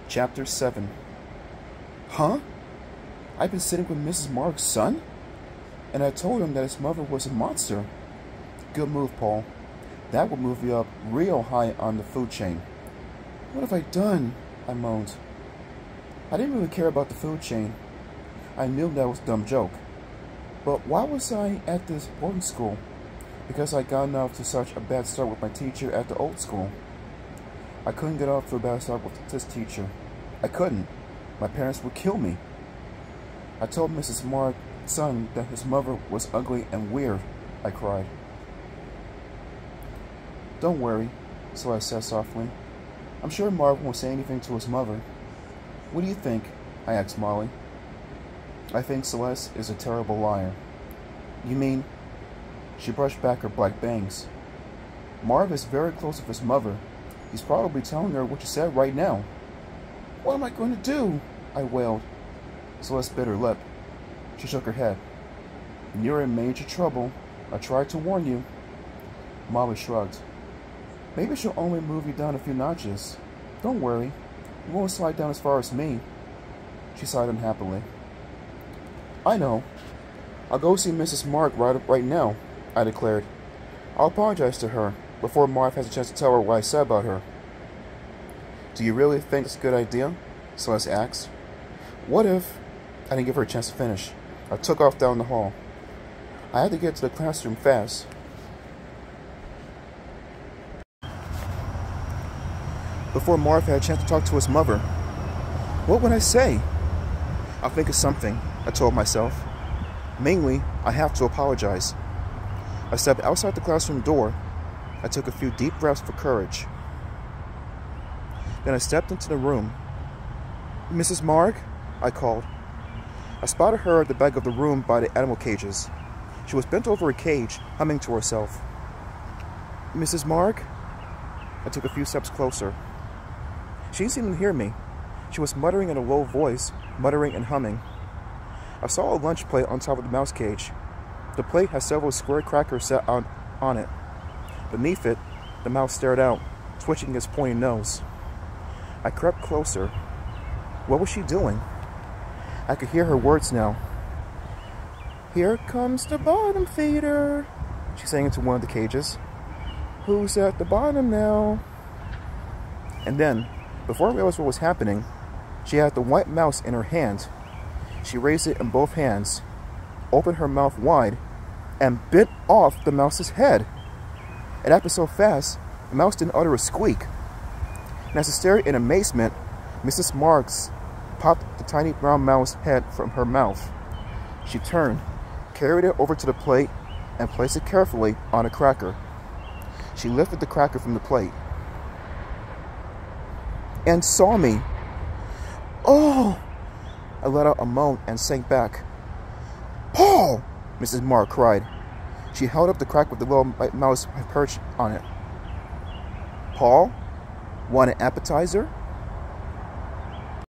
Chapter 7. Huh? I've been sitting with Mrs. Mark's son? And I told him that his mother was a monster. Good move, Paul. That would move you up real high on the food chain. What have I done? I moaned. I didn't really care about the food chain. I knew that was a dumb joke. But why was I at this boarding school? Because I'd gotten off to such a bad start with my teacher at the old school. I couldn't get off to a bad start with this teacher. I couldn't. My parents would kill me. I told Mrs. Mark's son that his mother was ugly and weird. I cried. Don't worry, Celeste said softly. I'm sure Marv won't say anything to his mother. What do you think? I asked Molly. I think Celeste is a terrible liar. You mean? She brushed back her black bangs. Marv is very close with his mother. He's probably telling her what you said right now. What am I going to do? I wailed. Celeste bit her lip. She shook her head. You're in major trouble. I tried to warn you. Molly shrugged. Maybe she'll only move you down a few notches. Don't worry. You won't slide down as far as me. She sighed unhappily. I know. I'll go see Mrs. Mark right now, I declared. I'll apologize to her before Marv has a chance to tell her what I said about her. Do you really think it's a good idea? Celeste asked. What if... I didn't give her a chance to finish. I took off down the hall. I had to get to the classroom fast. Before Marv had a chance to talk to his mother. What would I say? I'll think of something, I told myself. Mainly, I have to apologize. I stepped outside the classroom door. I took a few deep breaths for courage. Then I stepped into the room. Mrs. Mark? I called. I spotted her at the back of the room by the animal cages. She was bent over a cage, humming to herself. Mrs. Mark? I took a few steps closer. She didn't seem to hear me. She was muttering in a low voice, muttering and humming. I saw a lunch plate on top of the mouse cage. The plate had several square crackers set on it. Beneath it, the mouse stared out, twitching its pointy nose. I crept closer. What was she doing? I could hear her words now. Here comes the bottom feeder, she sang into one of the cages. Who's at the bottom now? And then, before I realized what was happening, she had the white mouse in her hand. She raised it in both hands, opened her mouth wide, and bit off the mouse's head. It happened so fast, the mouse didn't utter a squeak. And as I stared in amazement, Mrs. Marks popped the tiny brown mouse head from her mouth. She turned, carried it over to the plate, and placed it carefully on a cracker. She lifted the cracker from the plate and saw me. Oh! I let out a moan and sank back. Paul! Mrs. Mark cried. She held up the crack with the little white mouse perched on it. Paul? Want an appetizer?